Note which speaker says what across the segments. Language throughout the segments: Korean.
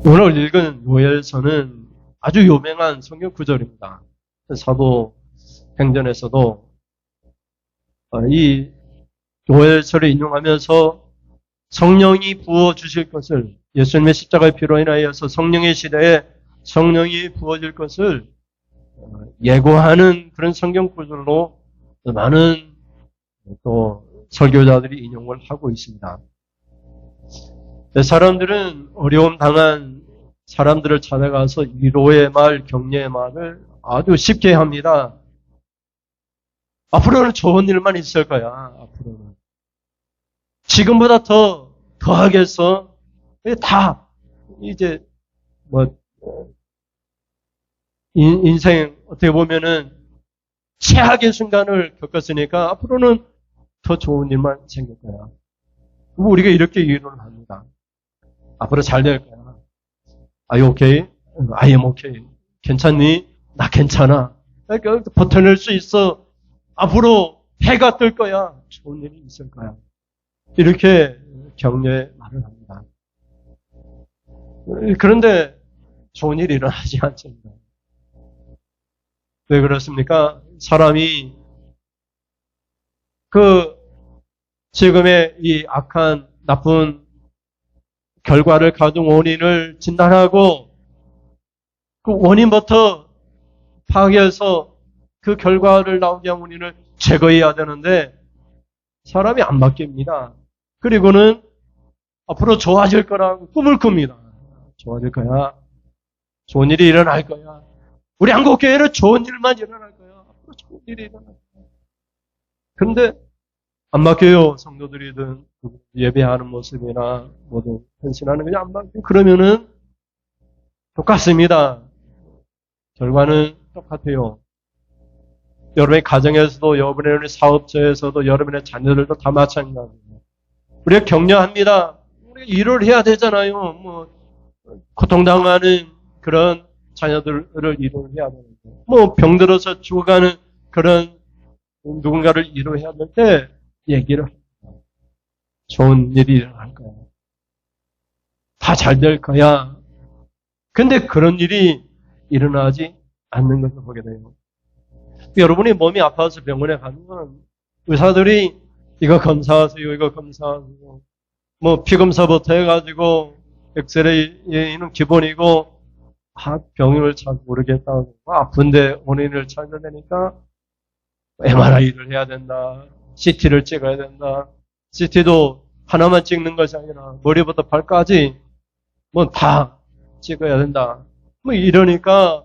Speaker 1: 오늘 읽은 요엘서는 아주 유명한 성경 구절입니다. 사도행전에서도 이 요엘서를 인용하면서 성령이 부어주실 것을, 예수님의 십자가의 피로 인하여서 성령의 시대에 성령이 부어질 것을 예고하는 그런 성경 구절로 많은 또 설교자들이 인용을 하고 있습니다. 사람들은 어려움 당한 사람들을 찾아가서 위로의 말, 격려의 말을 아주 쉽게 합니다. 앞으로는 좋은 일만 있을 거야. 앞으로는 지금보다 더하겠어. 다 이제 인생 어떻게 보면은 최악의 순간을 겪었으니까 앞으로는 더 좋은 일만 생길 거야. 우리가 이렇게 위로를 합니다. 앞으로 잘 될 거야. Are you okay? I am okay. 괜찮니? 나 괜찮아. 그러니까 버텨낼 수 있어. 앞으로 해가 뜰 거야. 좋은 일이 있을 거야. 이렇게 격려의 말을 합니다. 그런데 좋은 일이 일어나지 않습니다. 왜 그렇습니까? 사람이 지금의 이 악한 나쁜 결과를 가진 원인을 진단하고 그 원인부터 파악해서 그 결과를 나오게 한 원인을 제거해야 되는데 사람이 안 바뀝니다. 그리고는 앞으로 좋아질 거라고 꿈을 꿉니다. 좋아질 거야. 좋은 일이 일어날 거야. 우리 한국교회는 좋은 일만 일어날 거야. 앞으로 좋은 일이 일어날 거야. 그런데 안 바뀌어요. 성도들이든 예배하는 모습이나 뭐든 헌신하는 게 안 바뀌어요. 그러면은 똑같습니다. 결과는 똑같아요. 여러분의 가정에서도, 여러분의 사업처에서도, 여러분의 자녀들도 다 마찬가지입니다. 우리가 격려합니다. 우리가 일을 해야 되잖아요. 고통당하는 그런 자녀들을 일을 해야 되는데, 병들어서 죽어가는 그런 누군가를 위로해야 될 때 얘기를 합니다. 좋은 일이 일어날 거야. 다 잘 될 거야. 근데 그런 일이 일어나지 않는 것을 보게 돼요. 여러분이 몸이 아파서 병원에 가면 의사들이 이거 검사하세요, 이거 검사하세요. 피 검사부터 해가지고 엑스레이는 기본이고 병을 잘 모르겠다고 아픈데 원인을 찾아야 되니까 MRI를 해야 된다. CT를 찍어야 된다. CT도 하나만 찍는 것이 아니라 머리부터 발까지 다 찍어야 된다. 이러니까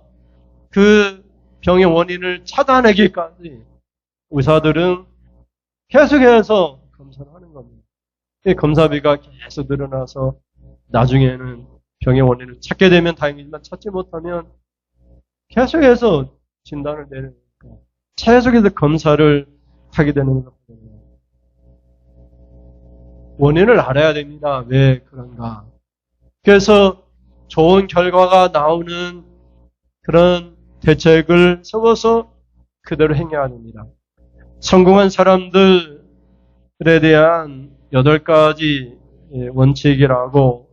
Speaker 1: 그 병의 원인을 찾아내기까지 의사들은 계속해서 검사를 하는 겁니다. 검사비가 계속 늘어나서 나중에는 병의 원인을 찾게 되면 다행이지만 찾지 못하면 계속해서 진단을 내리니까 계속해서 검사를 하게 되는 거거든요. 원인을 알아야 됩니다. 왜 그런가. 그래서 좋은 결과가 나오는 그런 대책을 세워서 그대로 행해야 됩니다. 성공한 사람들에 대한 8가지 원칙이라고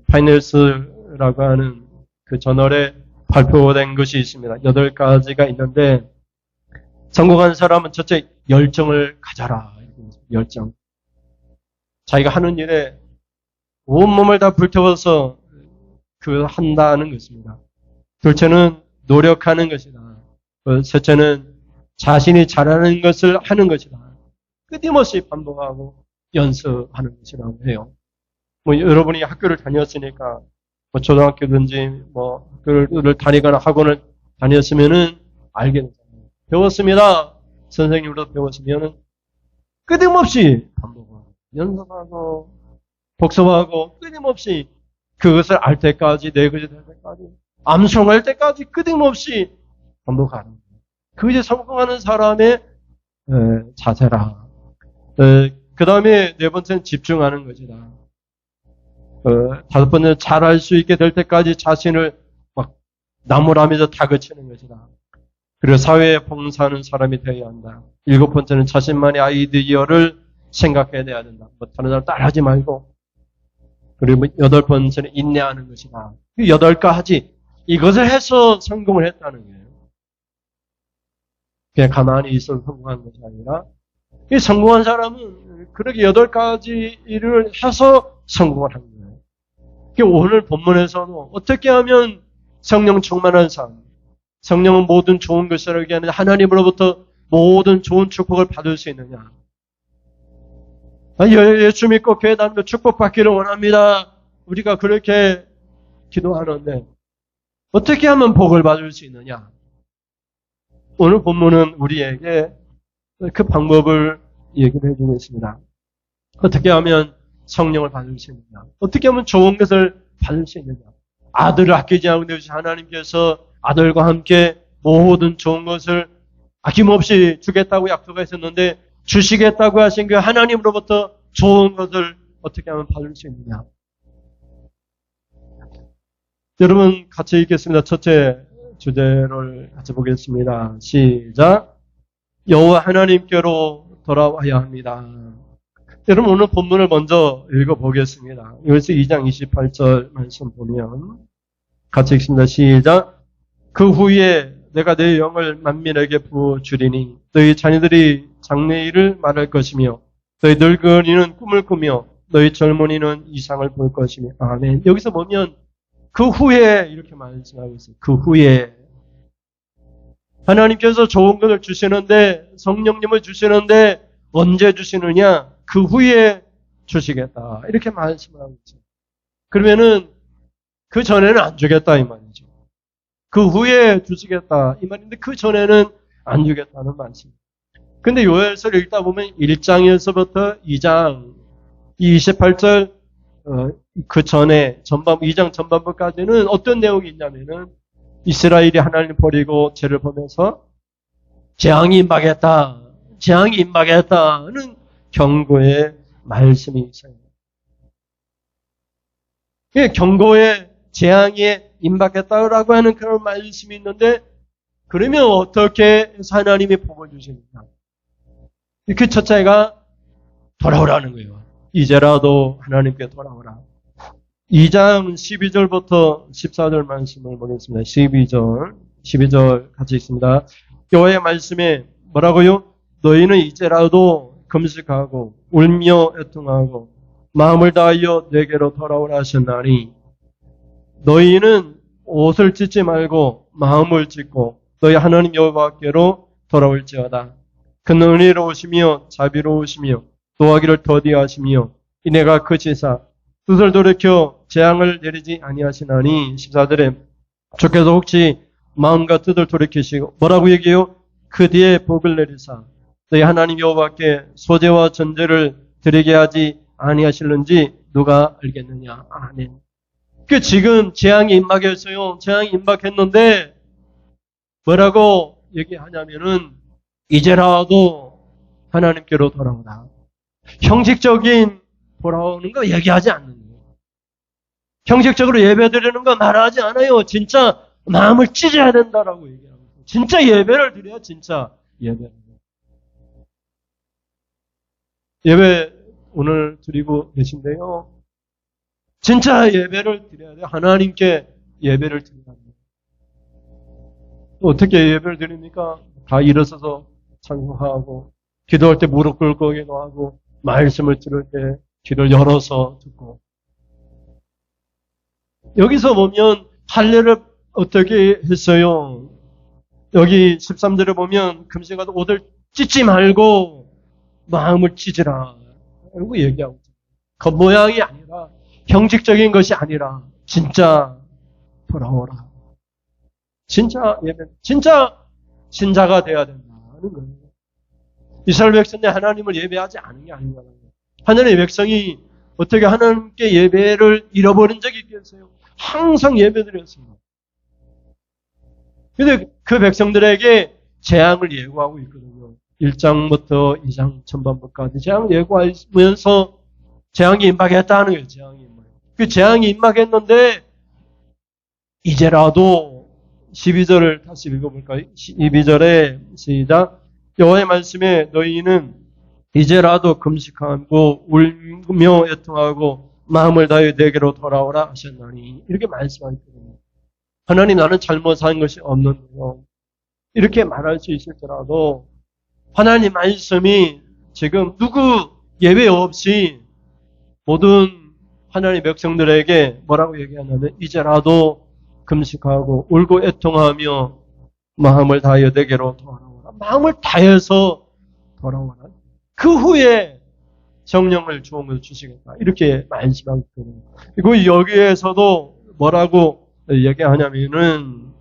Speaker 1: 파이낸스라고 하는 그 저널에 발표된 것이 있습니다. 8가지가 있는데 성공한 사람은 첫째 열정을 가져라. 열정. 자기가 하는 일에 온몸을 다 불태워서 한다는 것입니다. 둘째는 노력하는 것이다. 셋째는 자신이 잘하는 것을 하는 것이다. 끊임없이 반복하고 연습하는 것이라고 해요. 여러분이 학교를 다녔으니까 초등학교든지 학교를 다니거나 학원을 다녔으면은 알게 되잖아요. 배웠습니다. 선생님으로 배웠으면은 끊임없이 반복하고 연습하고 복습하고 끊임없이 그것을 알 때까지 내 것이 될 때까지 암송할 때까지 끊임없이 반복하는 거예요. 그것이 성공하는 사람의 자세라. 그 다음에 네 번째는 집중하는 것이다. 다섯 번째는 잘할 수 있게 될 때까지 자신을 나무라면서 다그치는 것이다. 그리고 사회에 봉사하는 사람이 되어야 한다. 일곱 번째는 자신만의 아이디어를 생각해내야 된다. 다른 사람 따라하지 말고 그리고 8번째는 인내하는 것이다. 8가지 이것을 해서 성공을 했다는 거예요. 그냥 가만히 있어서 성공한 것이 아니라 이 성공한 사람은 그렇게 8가지를 해서 성공을 한 거예요. 오늘 본문에서는 어떻게 하면 성령 충만한 삶, 성령은 모든 좋은 것이라고 얘기하는 하나님으로부터 모든 좋은 축복을 받을 수 있느냐. 예수 믿고 교회 다니며 축복받기를 원합니다. 우리가 그렇게 기도하는데 어떻게 하면 복을 받을 수 있느냐. 오늘 본문은 우리에게 그 방법을 얘기를 해주고 있습니다. 어떻게 하면 성령을 받을 수 있느냐. 어떻게 하면 좋은 것을 받을 수 있느냐. 아들을 아끼지 않고 내주신 하나님께서 아들과 함께 모든 좋은 것을 아낌없이 주겠다고 약속하셨는데 주시겠다고 하신 그 하나님으로부터 좋은 것을 어떻게 하면 받을 수 있느냐. 여러분 같이 읽겠습니다. 첫째 주제를 같이 보겠습니다. 시작. 여호와 하나님께로 돌아와야 합니다. 여러분 오늘 본문을 먼저 읽어보겠습니다. 여기서 2장 28절 말씀 보면 같이 읽습니다. 시작. 그 후에 내가 내 영을 만민에게 부어주리니 너희 자녀들이 장래일을 말할 것이며 너희 늙은이는 꿈을 꾸며 너희 젊은이는 이상을 볼 것이며 아멘. 여기서 보면 그 후에 이렇게 말씀하고 있어요. 그 후에 하나님께서 좋은 것을 주시는데 성령님을 주시는데 언제 주시느냐? 그 후에 주시겠다. 이렇게 말씀하고 있어요. 그러면은 그 전에는 안 주겠다 이 말이죠. 그 후에 주시겠다 이 말인데 그 전에는 안 주겠다는 말씀입니다. 근데 요엘서를 읽다 보면 1장에서부터 2장 28절 그 전에 2장 전반부까지는 어떤 내용이 있냐면은 이스라엘이 하나님을 버리고 죄를 보면서 재앙이 임하겠다. 재앙이 임하겠다는 경고의 말씀이 있어요. 경고의 재앙이 임하겠다라고 하는 그런 말씀이 있는데 그러면 어떻게 해서 하나님이 복을 주십니까? 그 첫째가 돌아오라는 거예요. 이제라도 하나님께 돌아오라. 2장 12절부터 14절 말씀을 보겠습니다. 12절 같이 있습니다. 여호와의 말씀에 뭐라고요? 너희는 이제라도 금식하고 울며 애통하고 마음을 다하여 내게로 돌아오라 하셨나니 너희는 옷을 찢지 말고 마음을 찢고 너희 하나님 여호와께로 돌아올지어다. 그는 은혜로우시며 자비로우시며 노하기를 더디하시며 이내가 그치사 뜻을 돌이켜 재앙을 내리지 아니하시나니 14절에 주께서 혹시 마음과 뜻을 돌이키시고 뭐라고 얘기해요? 그 뒤에 복을 내리사 너희 하나님 여호와께 소제와 전제를 드리게 하지 아니하실는지 누가 알겠느냐. 아멘. 지금 재앙이 임박했어요. 재앙이 임박했는데 뭐라고 얘기하냐면은 이제라도 하나님께로 돌아오라. 형식적인 돌아오는 거 얘기하지 않는 거예요. 형식적으로 예배드리는 거 말하지 않아요. 진짜 마음을 찢어야 된다라고 얘기하고 있어요. 진짜 예배를 드려야 진짜 예배. 예배 오늘 드리고 계신데요. 진짜 예배를 드려야 돼요. 하나님께 예배를 드려야 돼요. 어떻게 예배를 드립니까? 다 일어서서 찬송하고 기도할 때 무릎 꿇고 기도하고 말씀을 들을 때 귀를 열어서 듣고 여기서 보면 할례를 어떻게 했어요? 여기 13절에 보면 금식하다 옷을 찢지 말고 마음을 찢으라 라고 얘기하고 있어요. 겉모양이 아니라 형식적인 것이 아니라 진짜 돌아오라. 진짜 예배, 진짜 신자가 돼야 된다는 거예요. 이스라엘 백성이 하나님을 예배하지 않은 게 아닌 거예요. 하나님의 백성이 어떻게 하나님께 예배를 잃어버린 적이 있겠어요? 항상 예배드렸습니다. 근데 그 백성들에게 재앙을 예고하고 있거든요. 1장부터 2장 전반부까지 재앙을 예고하면서 재앙이 임박했다는 거예요. 재앙이 임박. 그 재앙이 임박했는데 이제라도 12절을 다시 읽어볼까요? 12절에 시작. 여호와의 말씀에 너희는 이제라도 금식하고 울며 애통하고 마음을 다하여 내게로 돌아오라 하셨나니 이렇게 말씀하셨거든요. 하나님 나는 잘못한 것이 없는데요. 이렇게 말할 수 있을지라도 하나님 말씀이 지금 누구 예외 없이 모든 하나님의 백성들에게 뭐라고 얘기하냐면 이제라도 금식하고 울고 애통하며 마음을 다하여 내게로 돌아오라. 마음을 다해서 돌아오라. 그 후에 성령을 주음을 주시겠다. 이렇게 말씀하고 있거든요. 그리고 여기에서도 뭐라고 얘기하냐면은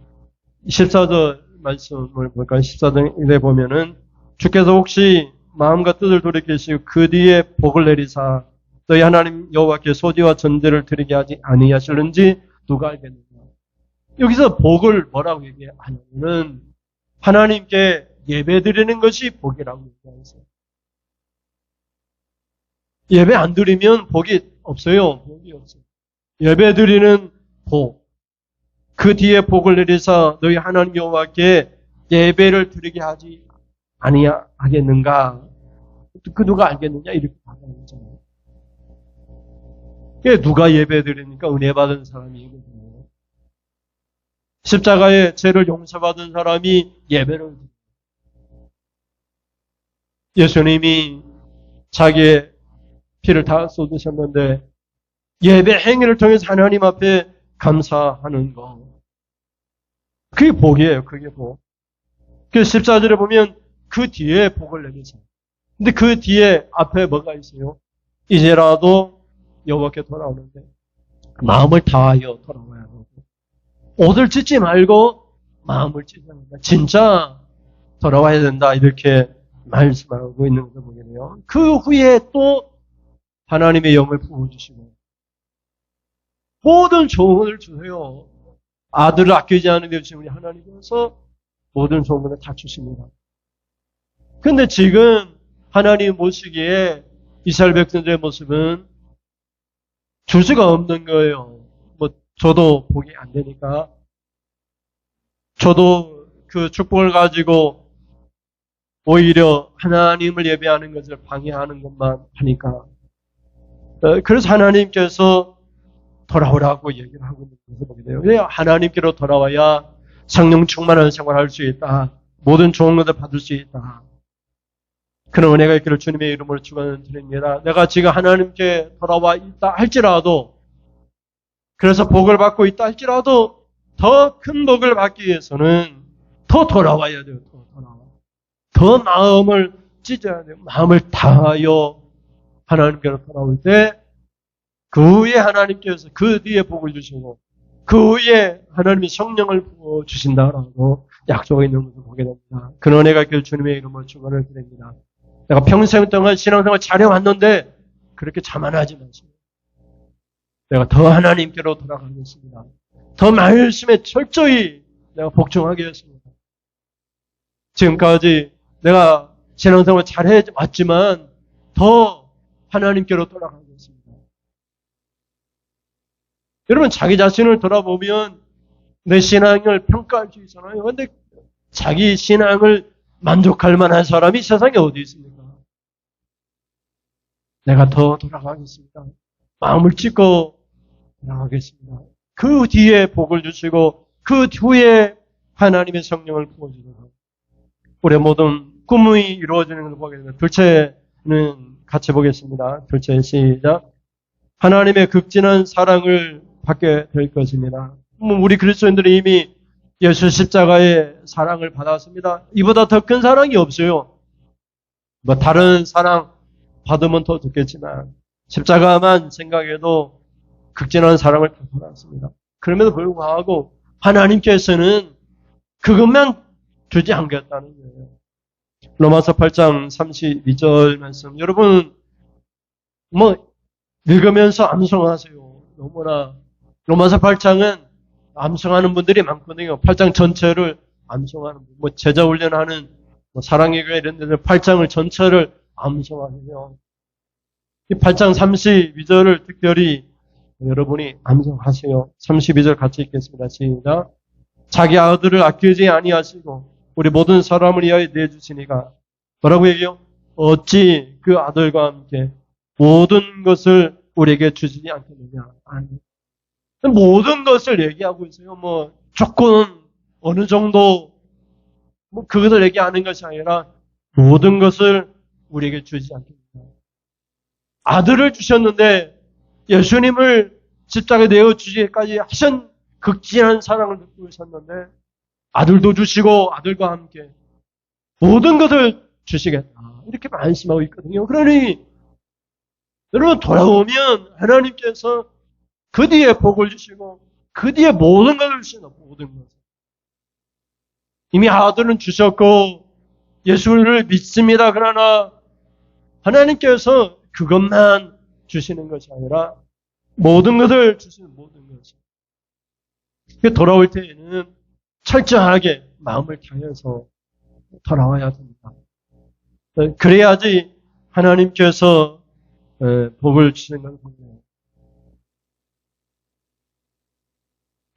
Speaker 1: 14절 말씀을 볼까요? 14절에 보면은 주께서 혹시 마음과 뜻을 돌이키시고 그 뒤에 복을 내리사 너희 하나님 여호와께 소지와 전제를 드리게 하지 아니하실는지 누가 알겠느냐. 여기서 복을 뭐라고 얘기하냐면은 하나님께 예배드리는 것이 복이라고 얘기하세요. 예배 안 드리면 복이 없어요. 복이 없어요. 예배 드리는 복. 그 뒤에 복을 내리사 너희 하나님 여호와께 예배를 드리게 하지 아니하겠는가? 그 누가 알겠느냐? 이렇게 말하잖아요. 누가 예배 드리니까 은혜 받은 사람이거든요. 십자가의 죄를 용서받은 사람이 예배를 드려요. 예수님이 자기의 피를 다 쏟으셨는데 예배 행위를 통해서 하나님 앞에 감사하는 것. 그게 복이에요. 그게 복. 그래서 14절에 보면 그 뒤에 복을 내리세요. 근데 그 뒤에 앞에 뭐가 있어요? 이제라도 여호와께 돌아오는데 마음을 다하여 돌아와야 하고 옷을 찢지 말고 마음을 찢어야 된다. 진짜 돌아와야 된다. 이렇게 말씀하고 있는 것을 보게 돼요. 그 후에 또 하나님의 영을 부어주시고 모든 조언을 주세요. 아들을 아끼지 않은 데 주신 우리 하나님께서 모든 조언을 다 주십니다. 근데 지금 하나님 보시기에 이스라엘 백성들의 모습은 줄 수가 없는 거예요. 저도 복이 안 되니까. 저도 그 축복을 가지고 오히려 하나님을 예배하는 것을 방해하는 것만 하니까. 그래서 하나님께서 돌아오라고 얘기를 하고 있는 것을 보게 돼요. 왜 하나님께로 돌아와야 성령 충만한 생활을 할 수 있다. 모든 좋은 것을 받을 수 있다. 그런 은혜가 있기를 주님의 이름으로 축원드립니다. 내가 지금 하나님께 돌아와 있다 할지라도 그래서 복을 받고 있다 할지라도 더 큰 복을 받기 위해서는 더 돌아와야 돼요. 더 마음을 찢어야 돼요. 마음을 다하여 하나님께로 돌아올 때 그 후에 하나님께서 그 뒤에 복을 주시고 그 후에 하나님이 성령을 부어 주신다라고 약속이 있는 것을 보게 됩니다. 그런 은혜가 있기를 주님의 이름으로 축원을 드립니다. 내가 평생 동안 신앙생활 잘해왔는데 그렇게 자만하지 마시고 내가 더 하나님께로 돌아가겠습니다. 더 말씀에 철저히 내가 복종하겠습니다. 지금까지 내가 신앙생활 잘해왔지만 더 하나님께로 돌아가겠습니다. 여러분 자기 자신을 돌아보면 내 신앙을 평가할 수 있잖아요. 그런데 자기 신앙을 만족할 만한 사람이 세상에 어디 있습니까? 내가 더 돌아가겠습니다. 마음을 찢고 돌아가겠습니다. 그 뒤에 복을 주시고 그 후에 하나님의 성령을 부어주시고 우리의 모든 꿈이 이루어지는 것을 보게 됩니다. 둘째는 같이 보겠습니다. 둘째 시작. 하나님의 극진한 사랑을 받게 될 것입니다. 우리 그리스도인들이 이미 예수 십자가의 사랑을 받았습니다. 이보다 더 큰 사랑이 없어요. 다른 사랑 받으면 더 좋겠지만 십자가만 생각해도 극진한 사랑을 받았습니다. 그럼에도 불구하고 하나님께서는 그것만 주지 않겠다는 거예요. 로마서 8장 32절 말씀 여러분 읽으면서 암송하세요. 너무나 로마서 8장은 암송하는 분들이 많거든요. 8장 전체를 암송하는 분, 제자 훈련하는 사랑의 교회 이런 데서 8장을 전체를 암송하세요. 이 8장 32절을 특별히 여러분이 암송하세요. 32절 같이 읽겠습니다. 시작. 자기 아들을 아끼지 아니하시고 우리 모든 사람을 위하여 내주시니가 뭐라고 얘기해요? 어찌 그 아들과 함께 모든 것을 우리에게 주시지 않겠느냐. 아니. 모든 것을 얘기하고 있어요. 조건, 어느 정도, 그것을 얘기하는 것이 아니라 모든 것을 우리에게 주지 않겠느냐. 아들을 주셨는데 예수님을 십자가에 내어 주시기까지 하신 극진한 사랑을 베푸셨는데 아들도 주시고 아들과 함께 모든 것을 주시겠다. 이렇게 말씀하고 있거든요. 그러니 여러분 돌아오면 하나님께서 그 뒤에 복을 주시고 그 뒤에 모든 것을 주시는 모든 것. 이미 아들은 주셨고 예수를 믿습니다. 그러나 하나님께서 그것만 주시는 것이 아니라 모든 것을 주시는 모든 것이. 돌아올 때에는 철저하게 마음을 다해서 돌아와야 됩니다. 그래야지 하나님께서 복을 주시는 건 같네요.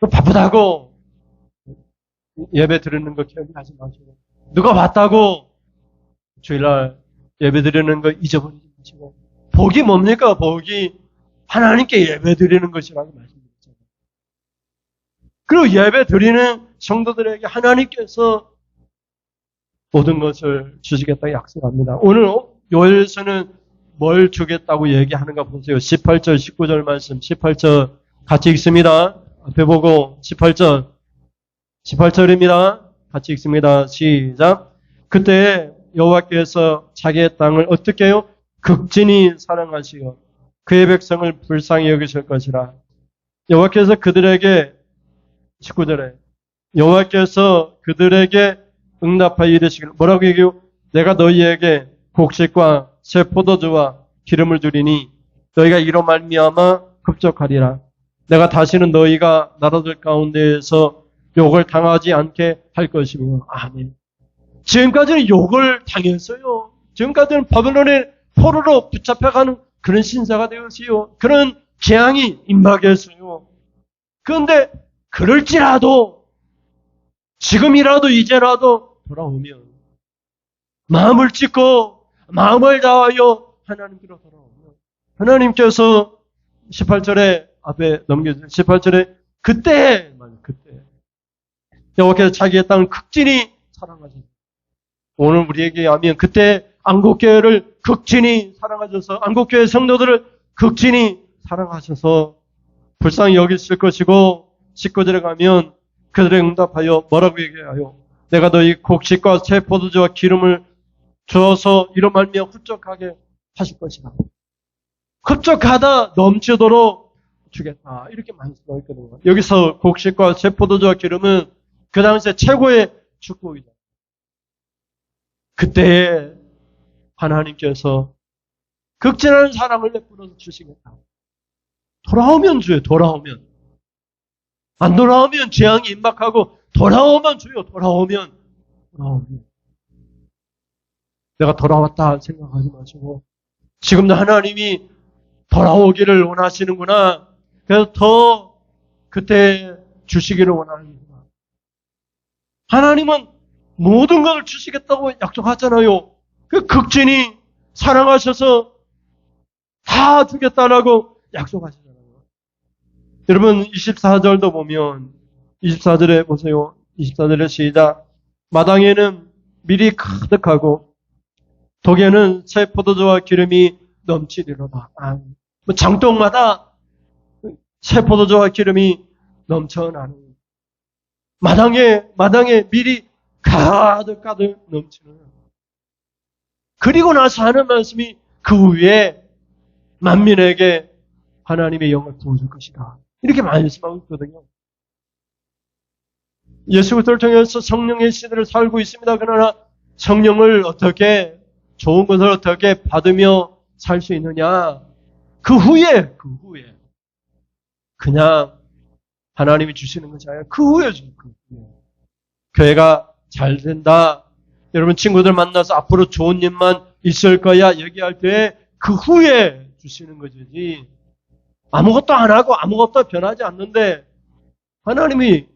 Speaker 1: 바쁘다고 예배 드리는 거 기억하지 마시고 누가 봤다고 주일날 예배 드리는 거 잊어버리지 마시고 복이 뭡니까? 복이 하나님께 예배 드리는 것이라고 말씀드렸잖아요. 그리고 예배 드리는 성도들에게 하나님께서 모든 것을 주시겠다고 약속합니다. 오늘 요엘서는 뭘 주겠다고 얘기하는가 보세요. 18절, 19절 말씀, 18절 같이 읽습니다. 앞에 보고 18절입니다. 같이 읽습니다. 시작. 그때 여호와께서 자기의 땅을 어떻게 해요? 극진히 사랑하시어 그의 백성을 불쌍히 여기실 것이라. 여호와께서 그들에게 19절에 여호와께서 그들에게 응답하여 이르시기를 뭐라고 얘기해요? 내가 너희에게 곡식과 새 포도주와 기름을 주리니 너희가 이로 말미암아 급족하리라. 내가 다시는 너희가 나라들 가운데에서 욕을 당하지 않게 할 것이며. 아멘. 지금까지는 욕을 당했어요. 지금까지는 바벨론의 포로로 붙잡혀가는 그런 신사가 되었어요. 그런 재앙이 임박했어요. 그런데 그럴지라도 지금이라도 이제라도 돌아오면 마음을 찢고 마음을 다하여 하나님께로 돌아오면 하나님께서 18절에 앞에 넘겨주세요. 18절에 그때 여호와께서 자기의 땅을 극진히 사랑하셨습니다. 오늘 우리에게 하면 그때 안국교회를 극진히 사랑하셔서 안국교회 성도들을 극진히 사랑하셔서 불쌍히 여기실 것이고 19절에 가면 그들의 응답하여 뭐라고 얘기하여 내가 너희 곡식과 새 포도주와 기름을 주어서 이로 말미암아 흡족하게 하실 것이다. 흡족하다 넘치도록 주겠다. 이렇게 말씀하고 있거든요. 여기서 곡식과 새 포도주와 기름은 그 당시에 최고의 축복이다. 그때에 하나님께서 극진한 사랑을 베풀어서 주시겠다. 돌아오면 주요. 돌아오면. 안 돌아오면 재앙이 임박하고 돌아오면 주요. 돌아오면. 내가 돌아왔다 생각하지 마시고 지금도 하나님이 돌아오기를 원하시는구나. 그래서 더 그때 주시기를 원하는구나. 하나님은 모든 것을 주시겠다고 약속하잖아요. 그 극진히 사랑하셔서 다 주겠다라고 약속하시잖아요. 여러분 24절도 보면 24절에 보세요. 24절에 시작. 마당에는 밀이 가득하고 독에는 새 포도주와 기름이 넘치리로다. 장독마다 새 포도주와 기름이 넘쳐나는 마당에 밀이 가득 넘치는. 그리고 나서 하는 말씀이 그 위에 만민에게 하나님의 영을 부어줄 것이다. 이렇게 말씀하고 있거든요. 예수 그리스도를 통해서 성령의 시대를 살고 있습니다. 그러나 성령을 어떻게 좋은 것을 어떻게 받으며 살 수 있느냐? 그 후에 그냥 하나님이 주시는 것이 아니라 그 후에 교회가 잘 된다. 여러분 친구들 만나서 앞으로 좋은 일만 있을 거야 얘기할 때 그 후에 주시는 것이지 아무것도 안 하고 아무것도 변하지 않는데 하나님이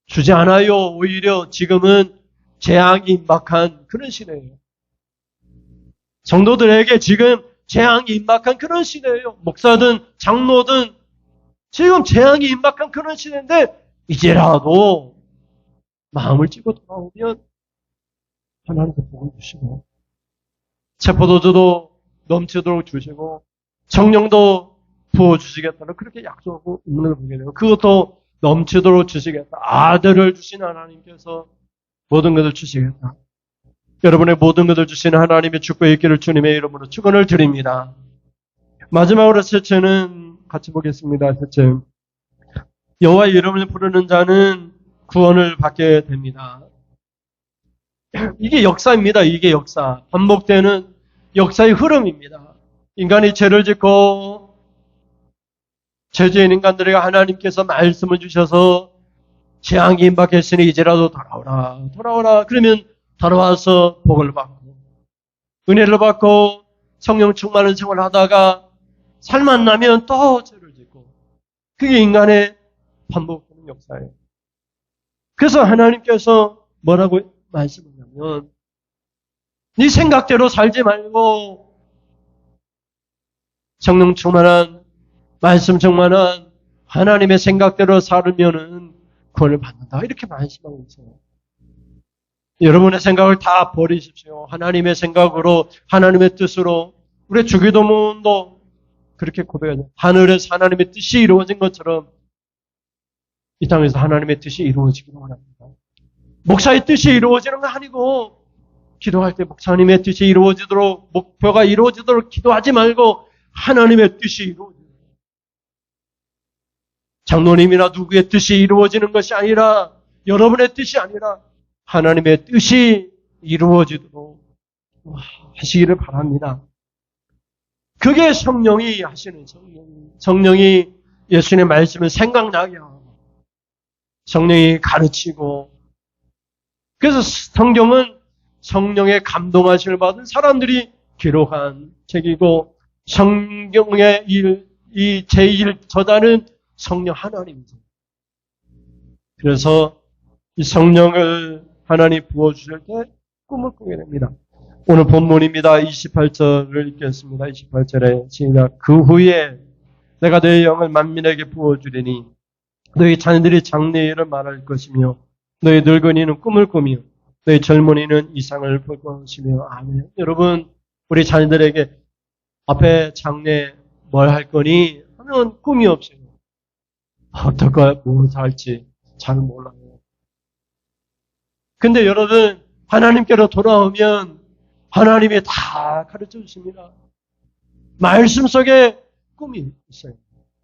Speaker 1: 주지 않아요. 오히려 지금은 재앙이 임박한 그런 시대예요. 성도들에게 지금 재앙이 임박한 그런 시대예요. 목사든 장로든 지금 재앙이 임박한 그런 시대인데 이제라도 마음을 찌고 돌아오면 하나님께 복을 주시고 세포도주도 넘치도록 주시고 성령도 부어주시겠다는 그렇게 약속하고 있는 걸 보게 돼요. 그것도 넘치도록 주시겠다. 아들을 주신 하나님께서 모든 것을 주시겠다. 여러분의 모든 것을 주신 하나님의 축복이 있기를 주님의 이름으로 축원을 드립니다. 마지막으로 셋째는 같이 보겠습니다. 셋째, 여호와의 이름을 부르는 자는 구원을 받게 됩니다. 이게 역사입니다. 이게 역사. 반복되는 역사의 흐름입니다. 인간이 죄를 짓고 죄지은 인간들에게 하나님께서 말씀을 주셔서 재앙이 임박했으니 이제라도 돌아오라. 돌아오라. 그러면 돌아와서 복을 받고 은혜를 받고 성령 충만한 생활을 하다가 살만 나면 또 죄를 짓고 그게 인간의 반복되는 역사예요. 그래서 하나님께서 뭐라고 말씀하냐면 네 생각대로 살지 말고 성령 충만한 말씀 충만한 하나님의 생각대로 살면은 구원을 받는다. 이렇게 말씀하고 있어요. 여러분의 생각을 다 버리십시오. 하나님의 생각으로 하나님의 뜻으로 우리 주기도문도 그렇게 고백하죠. 하늘에서 하나님의 뜻이 이루어진 것처럼 이 땅에서 하나님의 뜻이 이루어지기를 원합니다. 목사의 뜻이 이루어지는 건 아니고 기도할 때 목사님의 뜻이 이루어지도록 목표가 이루어지도록 기도하지 말고 하나님의 뜻이 이루어지도록 장로님이나 누구의 뜻이 이루어지는 것이 아니라 여러분의 뜻이 아니라 하나님의 뜻이 이루어지도록 하시기를 바랍니다. 그게 성령이 하시는 성령이 예수님의 말씀을 생각나게 하고 성령이 가르치고 그래서 성경은 성령의 감동하심을 받은 사람들이 기록한 책이고 성경의 이 제1저자는 성령 하나님이죠. 그래서 이 성령을 하나님 부어주실 때 꿈을 꾸게 됩니다. 오늘 본문입니다. 28절을 읽겠습니다. 28절에 시작. 그 후에 내가 너의 영을 만민에게 부어주리니 너희 자녀들이 장래일을 말할 것이며 너희 늙은이는 꿈을 꾸며 너희 젊은이는 이상을 볼 것이며 아멘. 여러분 우리 자녀들에게 앞에 장래 뭘 할 거니 하면 꿈이 없어요. 어떨까 무엇을 할지 잘 몰라요. 근데 여러분 하나님께로 돌아오면 하나님이 다 가르쳐 주십니다. 말씀 속에 꿈이 있어요.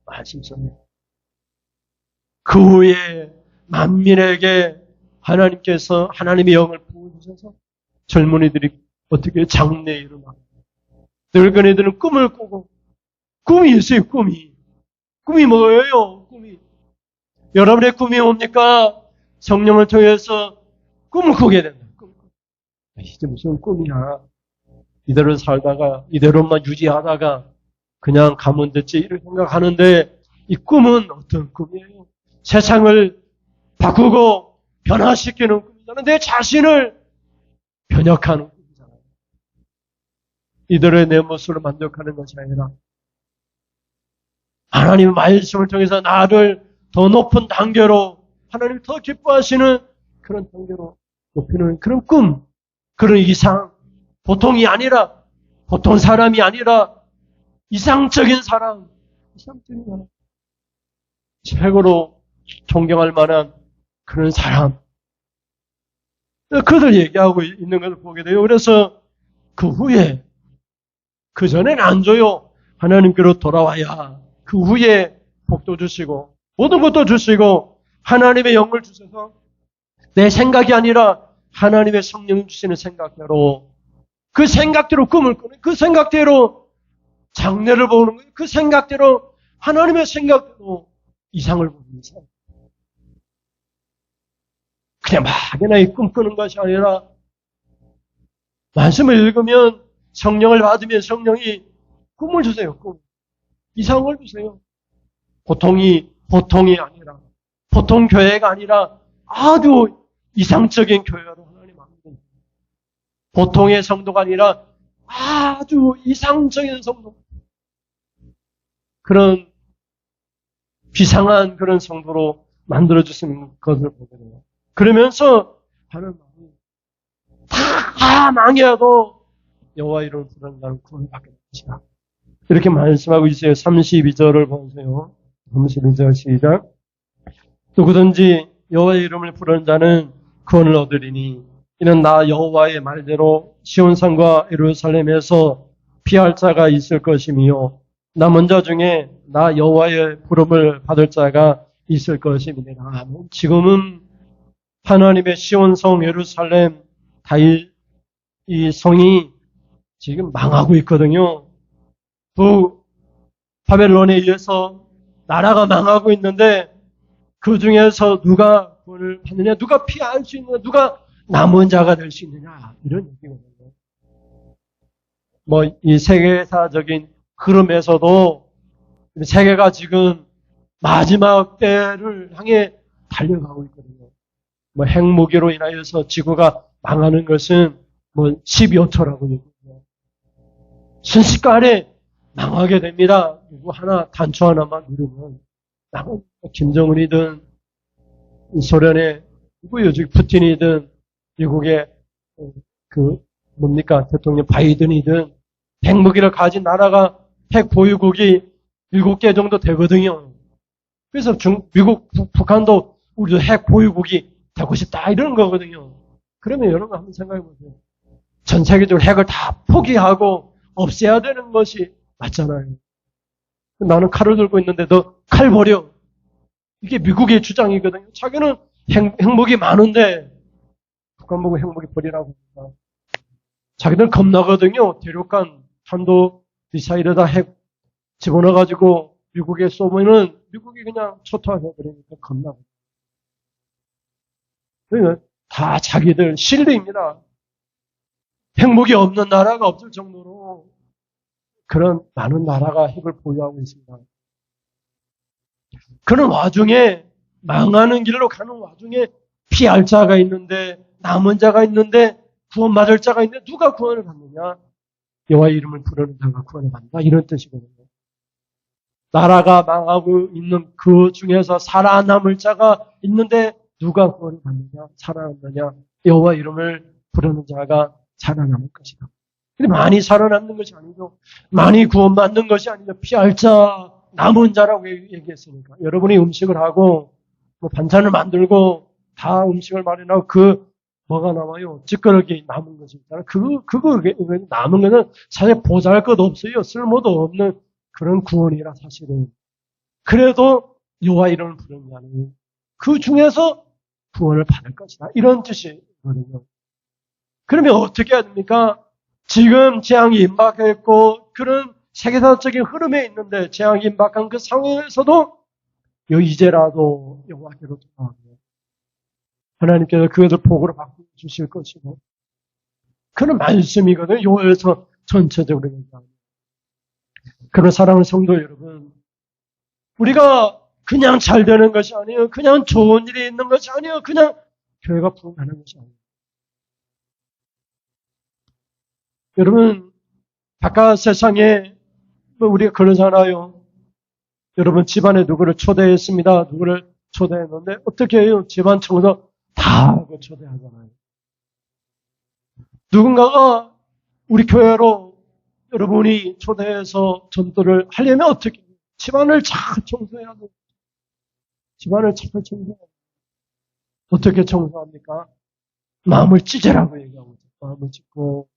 Speaker 1: 말씀 속에. 그 후에 만민에게 하나님께서 하나님의 영을 부어주셔서 젊은이들이 어떻게 장래일을 말합니다. 늙은이들은 꿈을 꾸고 꿈이 있어요. 꿈이 뭐예요? 꿈이. 여러분의 꿈이 뭡니까? 성령을 통해서 꿈을 꾸게 된다. 이게 무슨 꿈이야. 이대로 살다가 이대로만 유지하다가 그냥 가면 됐지 이렇게 생각하는데 이 꿈은 어떤 꿈이에요? 세상을 바꾸고 변화시키는 꿈이잖아요. 내 자신을 변혁하는 꿈이잖아요. 이대로의 내 모습을 만족하는 것이 아니라 하나님의 말씀을 통해서 나를 더 높은 단계로 하나님이 더 기뻐하시는 그런 단계로 높이는 그런 꿈, 그런 이상, 보통이 아니라 보통 사람이 아니라 이상적인 사람, 최고로 존경할 만한 그런 사람. 그들 얘기하고 있는 것을 보게 돼요. 그래서 그 후에, 그 전에는 안 줘요. 하나님께로 돌아와야 그 후에 복도 주시고 모든 것도 주시고 하나님의 영을 주셔서 내 생각이 아니라 하나님의 성령 주시는 생각대로 그 생각대로 꿈을 꾸는 그 생각대로 장래를 보는 거예요. 그 생각대로 하나님의 생각대로 이상을 보는 삶. 그냥 막연하게 꿈꾸는 것이 아니라 말씀을 읽으면 성령을 받으면 성령이 꿈을 주세요. 꿈. 이상을 주세요. 보통이 아니라 보통 교회가 아니라 아주 이상적인 교회로 하나님 만듭니다. 보통의 성도가 아니라 아주 이상적인 성도, 그런 비상한 그런 성도로 만들어주신 것을 보게 돼요. 그러면서 하는 말이 다 망해도 여호와 이름을 부르는 자는 구원을 받게 되시라. 이렇게 말씀하고 있어요. 32절을 보세요. 32절 시작. 누구든지 여호와의 이름을 부르는 자는 구원을 얻으리니 이는 나 여호와의 말대로 시온산과 예루살렘에서 피할 자가 있을 것이며 남은 자 중에 나 여호와의 부름을 받을 자가 있을 것임이니라. 지금은 하나님의 시온성 예루살렘 다윗 이 성이 지금 망하고 있거든요. 바벨론에 의해서 나라가 망하고 있는데 그 중에서 누가 구원을 받느냐, 누가 피할 수 있느냐, 누가 남은 자가 될 수 있느냐, 이런 얘기거든요. 이 세계사적인 흐름에서도 세계가 지금 마지막 때를 향해 달려가고 있거든요. 핵무기로 인하여서 지구가 망하는 것은 10여 초라고 얘기해요. 순식간에 망하게 됩니다. 누구 하나, 단초 하나만 누르면 김정은이든 소련의 누구요? 푸틴이든 미국의 대통령 바이든이든 핵무기를 가진 나라가 핵 보유국이 7개 정도 되거든요. 그래서 미국, 북한도 우리도 핵 보유국이 되고 싶다 이런 거거든요. 그러면 여러분 한번 생각해 보세요. 전 세계적으로 핵을 다 포기하고 없애야 되는 것이 맞잖아요. 나는 칼을 들고 있는데 너 칼 버려. 이게 미국의 주장이거든요. 자기는 핵무기 많은데 북한 보고 핵무기 버리라고 합니다. 자기들 겁나거든요. 대륙간 탄도 미사일에다 핵 집어넣어가지고 미국에 쏘면은 미국이 그냥 초토화해버리니까 겁나거든요. 그러니까 다 자기들 실리입니다. 핵무기 없는 나라가 없을 정도로 그런 많은 나라가 핵을 보유하고 있습니다. 그런 와중에 망하는 길로 가는 와중에 피할 자가 있는데 남은 자가 있는데 구원받을 자가 있는데 누가 구원을 받느냐? 여호와의 이름을 부르는 자가 구원을 받는다. 이런 뜻이거든요. 나라가 망하고 있는 그 중에서 살아남을 자가 있는데 누가 구원을 받느냐? 살아남느냐? 여호와 이름을 부르는 자가 살아남을 것이다. 근데 많이 살아남는 것이 아니죠. 많이 구원받는 것이 아니죠. 피할 자, 남은 자라고 얘기했으니까. 여러분이 음식을 하고 반찬을 만들고 다 음식을 마련하고 뭐가 남아요? 찌꺼기 남은 것이 있잖아요. 그거 남은 거는 사실 보잘것 없어요. 쓸모도 없는 그런 구원이라 사실은. 그래도 여호와 이름을 부르는 자는 그 중에서 구원을 받을 것이다. 이런 뜻이거든요. 그러면 어떻게 해야 됩니까? 지금 재앙이 임박했고 그런 세계사적인 흐름에 있는데 재앙이 임박한 그 상황에서도 이제라도 여호와께로 돌아오고 하나님께서 그것을 복으로 바꿔주실 것이고 그런 말씀이거든요. 요에서 전체적으로 얘기합니다. 그런 사랑하는 성도 여러분, 우리가 그냥 잘 되는 것이 아니에요. 그냥 좋은 일이 있는 것이 아니에요. 그냥 교회가 부흥하는 것이 아니에요. 여러분, 바깥 세상에 우리가 그러잖아요. 여러분 집안에 누구를 초대했습니다. 누구를 초대했는데 어떻게 해요? 집안 청소 다 하고 초대하잖아요. 누군가가 우리 교회로 여러분이 초대해서 전도를 하려면 어떻게 해요? 집안을 잘 청소해야 돼요. 집안을 잘 청소해야 돼요. 어떻게 청소합니까? 마음을 찢으라고 얘기하고 있어요. 마음을 찢고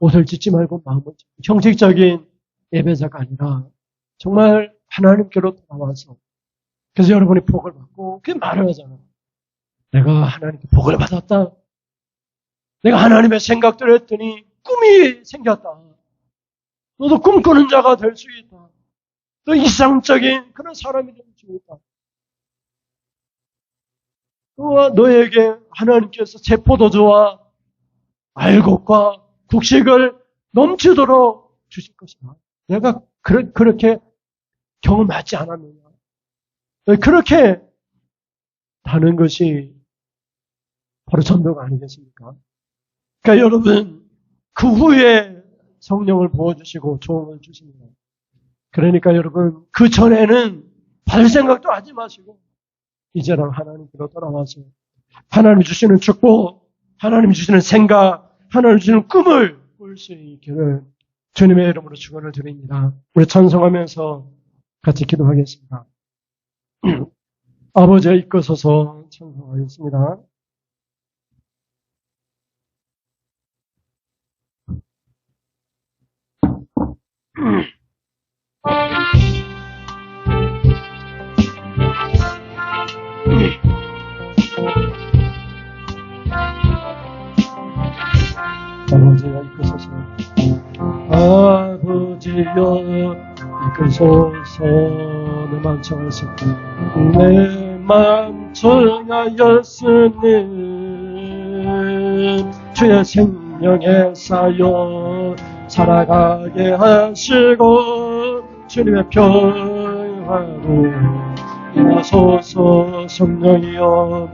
Speaker 1: 옷을 찢지 말고 마음을 찢고 형식적인 예배자가 아니라 정말 하나님께로 돌아와서 그래서 여러분이 복을 받고 그게 말을 하잖아요. 내가 하나님께 복을 받았다. 내가 하나님의 생각대로 했더니 꿈이 생겼다. 너도 꿈꾸는 자가 될 수 있다. 너 이상적인 그런 사람이 될 수 있다. 너에게 하나님께서 세포도주와 알곡과 국식을 넘치도록 주실 것이다. 내가 그렇게 경험하지 않았느냐. 그렇게 하는 것이 바로 전도가 아니겠습니까? 그러니까 여러분, 그 후에 성령을 부어주시고 조언을 주십니다. 그러니까 여러분, 그 전에는 받을 생각도 하지 마시고 이제는 하나님께로 돌아와서 하나님이 주시는 축복, 하나님이 주시는 생각, 하나님이 주시는 꿈을 꿀 수 있기를 주님의 이름으로 축원을 드립니다. 우리 찬송하면서 같이 기도하겠습니다. 아버지여 이끄소서 찬송하겠습니다. 아버지여 이끄소서, 아버지여 이끄소서. 내 맘 청하였으니 내 맘 청하였으니 주의 생명에 쌓여 살아가게 하시고 주님의 평화로 임하소서. 성령이여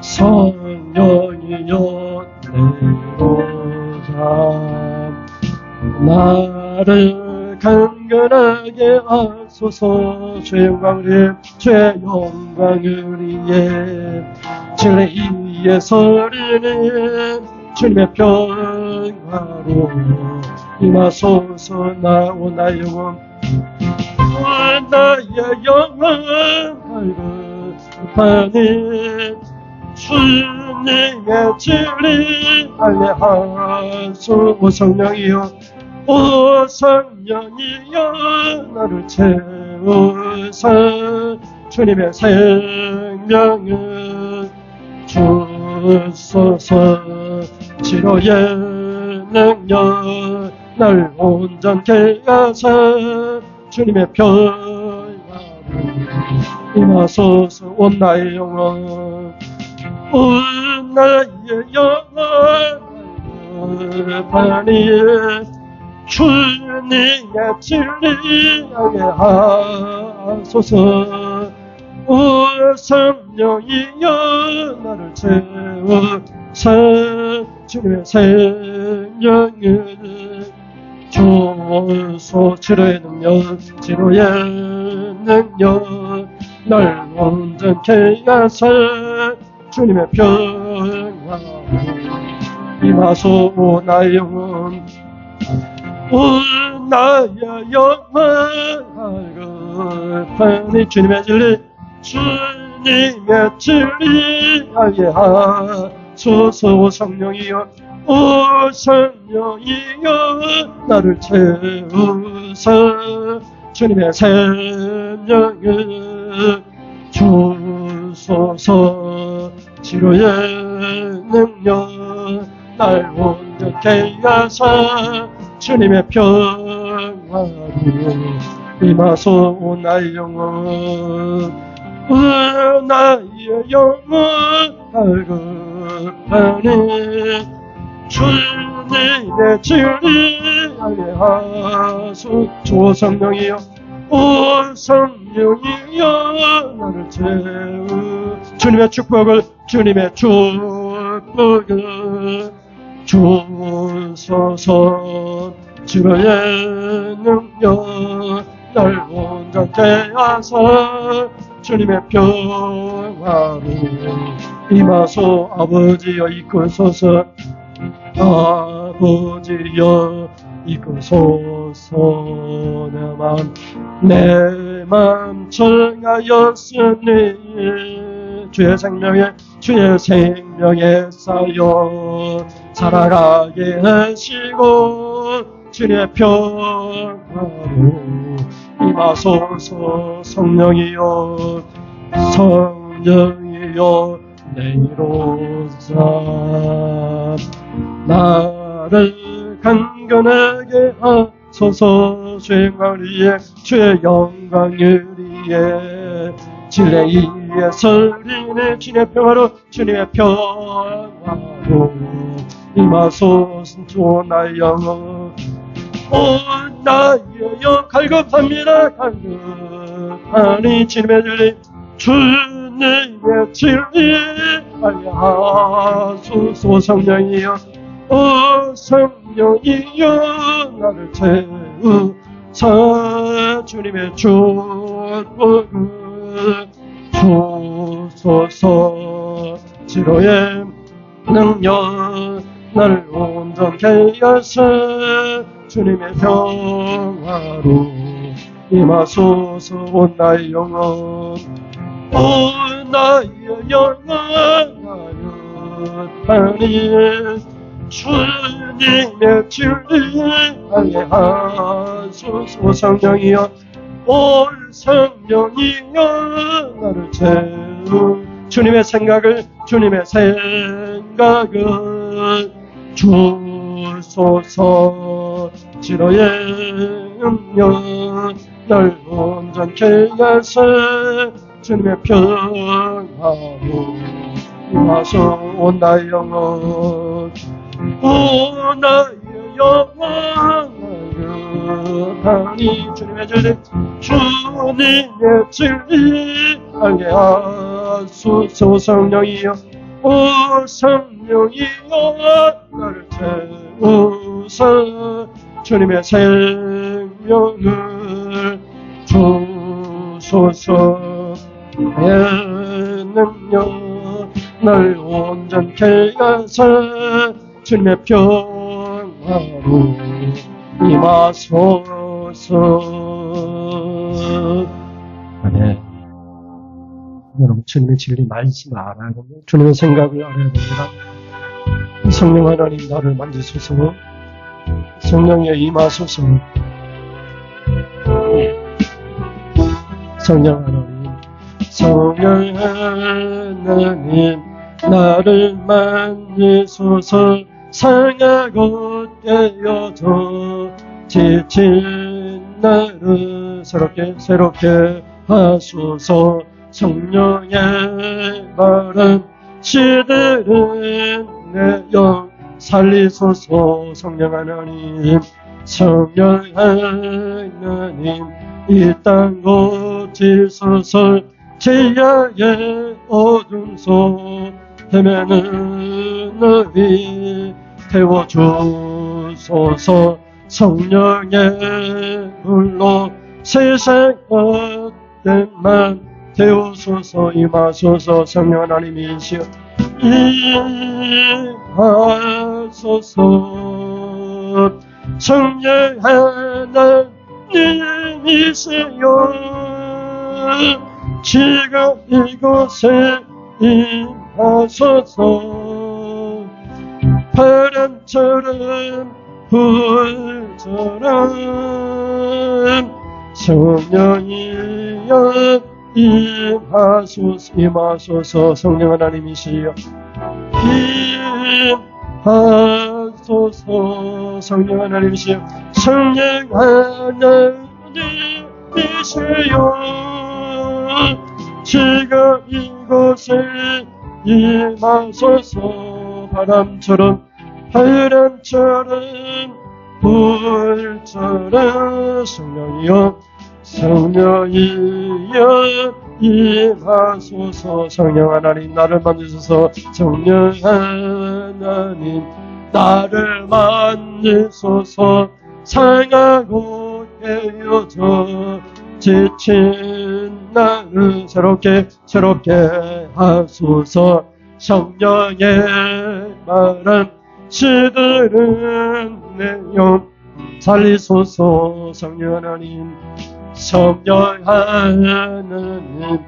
Speaker 1: 성령이여 내로자 나를 강건하게 하소서. 주의 영광을 위해 진리 위에 서리는 주님의 평화로 임하소서. 나의 영혼 나의 영혼 갈급하니 주님의 진리 알레하소서. 성령이여 오 성령이여 나를 채우사. 주님의 생명을 주소서. 치료의 능력 날 온전케 하사 주님의 평화로 임하소서. 온 나의 영혼 온 나의 영혼 갈급하니 주님의 진리 하게 하소서. 오 성령이여 나를 채우사. 주님의 생명을 주소서. 치료의 능력 날 온전케 하사 주님의 평화로 임하소서. 나의 영혼 오 나의 영혼 갈급하니 주님의 진리 하게 하소서. 성령이여 오 성령이여 나를 채우사. 주님의 생명을 주소서. 치료의 능력 날 온전케 하사 주님의 평화로 임하소서. 나의 영혼 나의 영혼 갈급하니 주님의 진리 하게 하소서. 성령이여 오 성령이여 나를 채우. 주님의 축복을 주소서. 주의 능력 날 온전케 하사 주님의 평화로 임하소. 아버지여 이끄소서. 아버지여 이끄소서. 내 맘 청하였으니 주의 생명에 쌓여 살아가게 하시고 주님의 평화로 임하소서. 성령이여 내로자 나를 강건하게 하소서. 주의 영광을 위해 진리 위에 설리는 주님의 평화로 임하소서. 주 나의 영혼 오 나의 영혼 갈급합니다. 갈급하니 주님의 진리 알게 하소서. 성령이여 오 성령이여 성령이여 나를 채우사 주님의 축복을 주소서. 치료의 능력 나를 온전케 하사 주님의 평화로 임하소서. 온 나의 영혼 온 나의 영혼하였다니 주님의 진리하게 하소서. 성령이여 온 성령이여 나를 채우 주님의 생각을 주소서. 지로의 음료 널 온전케 하사 주님의 평화로 임하소. 온 나의 영혼 온 나의 영혼하니 주님의 진리 주님의 진리 알게 하소서. 성령이여 오 성령이여 나를 채우사 주님의 생명을 주소서. 나의 능력 날 온전케 하사 주님의 평화로 임하소서. 아멘. 여러분 주님의 진리 말씀을 알아야 됩니다. 주님의 생각을 알아야 됩니다. 성령 하나님 나를 만지소서. 성령에 임하소서. 성령 하나님 성령 하나님 나를 만지소서. 상하고 깨어져 지친 나를 새롭게 하소서. 성령의 바람 시들은 내 영 살리소서. 성령 하나님 성령 하나님 이 땅 고치소서. 지하의 어둠 속 헤매는 너희 태워주소서. 성령의 불로 세상 것들만 태우소서. 임하소서. 성령 하나님이시여 임하소서. 성령 하나님이시여 지금 이곳에 임하소서. 바람처럼 불처럼 성령이여 임하소서. 성령 하나님이시여 임하소서. 성령 하나님이시여 성령 하나님이시여 지금 이곳에 임하소서. 바람처럼 불처럼 성령이여 임하소서. 성령 하나님 나를 만지소서. 성령 하나님 나를 만지소서. 상하고 깨어져 지친 나를 새롭게 하소서. 성령의 바람 시들은 내 영 살리소서. 성령 하나님 성령 하나님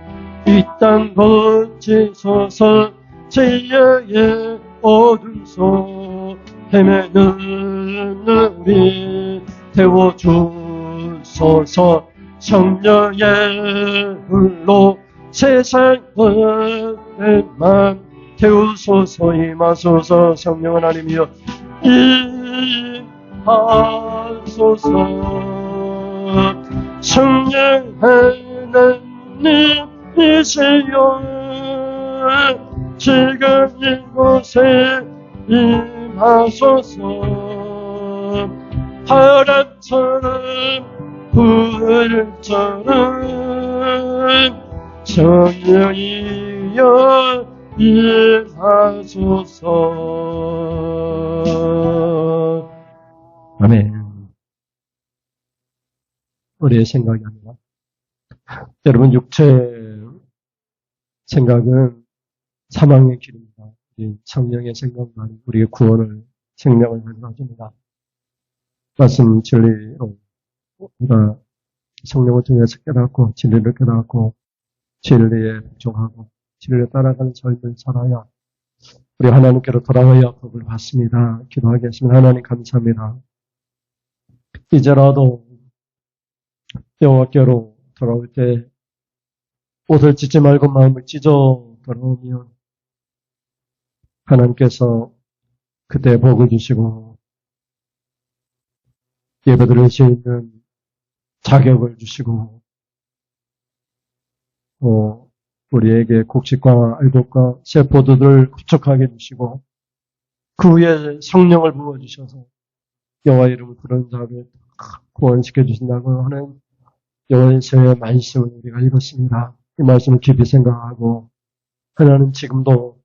Speaker 1: 이 땅 고치소서. 지하의 어둠 속 헤매는 우리 태워주소서. 성령의 불로 세상 것들만 태우소서. 임하소서. 성령 하나님이여 임하소서. 성령 하나님이시여 지금 이곳에 임하소서. 바람처럼 불처럼 성령이여 임하소서. 아멘. 우리의 생각이 아니라 여러분 육체 생각은 사망의 길입니다. 성령의 생각만 우리의 구원을 생명을 가져줍니다. 말씀 진리로 우리가 성령을 통해서 깨닫고 진리를 깨닫고 진리에 복종하고 진리를 따라가는 삶을 살아야 우리 하나님께로 돌아와야 복을 받습니다. 기도하겠습니다. 하나님 감사합니다. 이제라도 여호와께로 돌아올 때 옷을 찢지 말고 마음을 찢어 돌아오면 하나님께서 그때 복을 주시고 예배드릴 수 있는 자격을 주시고 우리에게 곡식과 알곡과 세포들을 구축하게 주시고 그 위에 성령을 부어주셔서 여호와 이름을 부르는 자를 구원시켜 주신다고 하는 여호와의 말씀을 우리가 읽었습니다. 이 말씀을 깊이 생각하고 하나님 지금도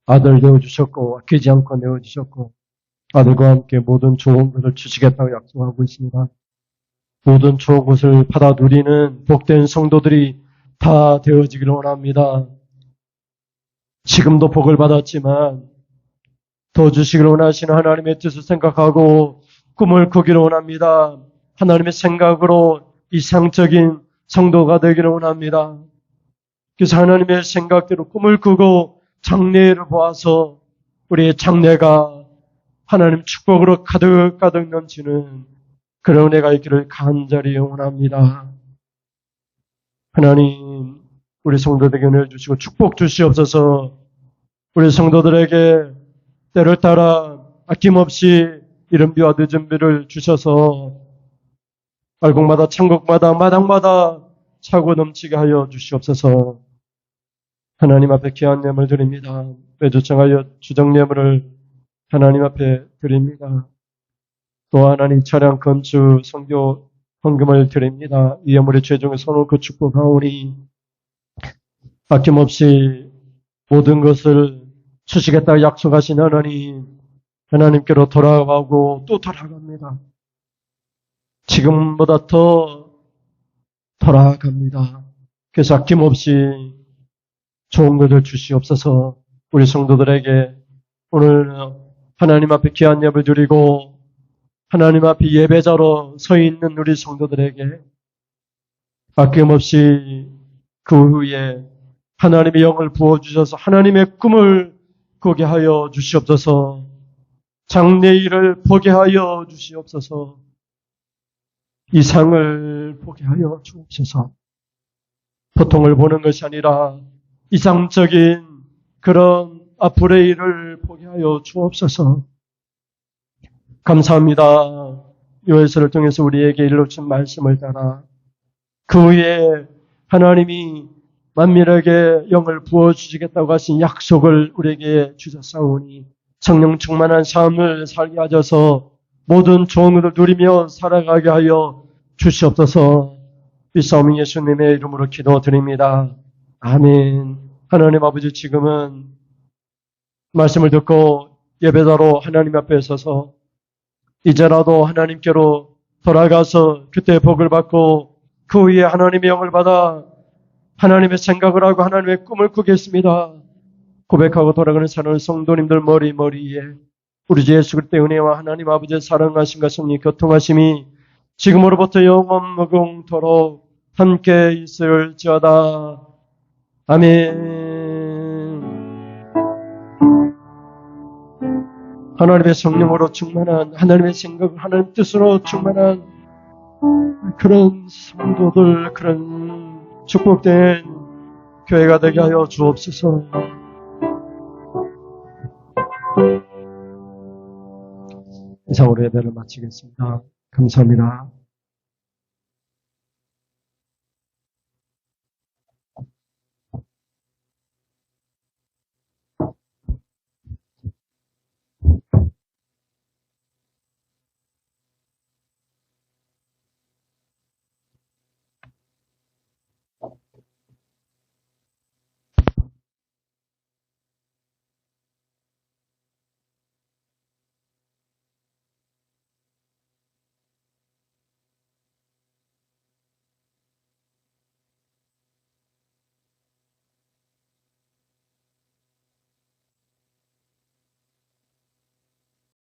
Speaker 1: 아들 내어주셨고 아끼지 않고 내어주셨고 아들과 함께 모든 좋은 것을 주시겠다고 약속하고 있습니다. 모든 좋은 것을 받아 누리는 복된 성도들이 다 되어지기를 원합니다. 지금도 복을 받았지만 더 주시기를 원하시는 하나님의 뜻을 생각하고 꿈을 꾸기를 원합니다. 하나님의 생각으로 이상적인 성도가 되기를 원합니다. 그래서 하나님의 생각대로 꿈을 꾸고 장래를 보아서 우리의 장래가 하나님 축복으로 가득가득 넘치는 그런 은혜가 있기를 간절히 원합니다. 하나님, 우리 성도들에게 은혜를 주시고 축복 주시옵소서. 우리 성도들에게 때를 따라 아낌없이 이른 비와 늦은 비를 주셔서 알곡마다 창곡마다 마당마다 차고 넘치게 하여 주시옵소서. 하나님 앞에 귀한 예물을 드립니다. 매주 정하여 주정 예물을 하나님 앞에 드립니다. 또 하나님 차량 건축 성교 헌금을 드립니다. 이 예물의 최종의 손을 그 축복하오니 아낌없이 모든 것을 주시겠다고 약속하신 하나님께로 돌아가고 또 돌아갑니다. 지금보다 더 돌아갑니다. 그래서 아낌없이 좋은 것을 주시옵소서. 우리 성도들에게 오늘 하나님 앞에 귀한 예배를 드리고 하나님 앞에 예배자로 서 있는 우리 성도들에게 아낌없이 그 후에 하나님의 영을 부어주셔서 하나님의 꿈을 꾸게 하여 주시옵소서. 장래 일을 보게 하여 주시옵소서. 이상을 보게 하여 주옵소서. 보통을 보는 것이 아니라 이상적인 그런 앞으로의 일을 보게 하여 주옵소서. 감사합니다. 요에서를 통해서 우리에게 일러주신 말씀을 따라 그 위에 하나님이 만민에게 영을 부어주시겠다고 하신 약속을 우리에게 주셨사오니 성령 충만한 삶을 살게 하셔서 모든 좋은 것을 누리며 살아가게 하여 주시옵소서. 이 싸움이 예수님의 이름으로 기도드립니다. 아멘. 하나님 아버지, 지금은 말씀을 듣고 예배자로 하나님 앞에 서서 이제라도 하나님께로 돌아가서 그때 복을 받고 그 위에 하나님의 영을 받아 하나님의 생각을 하고 하나님의 꿈을 꾸겠습니다. 고백하고 돌아가는 사랑하는 성도님들 머리에 우리 주 예수 그리스도의 은혜와 하나님 아버지의 사랑하심과 성령 교통하심이 지금으로부터 영원무궁토록 함께 있을지어다. 아멘. 하나님의 성령으로 충만한 하나님의 생각, 하나님 뜻으로 충만한 그런 성도들, 그런 축복된 교회가 되게 하여 주옵소서. 이상으로 예배를 마치겠습니다. 감사합니다.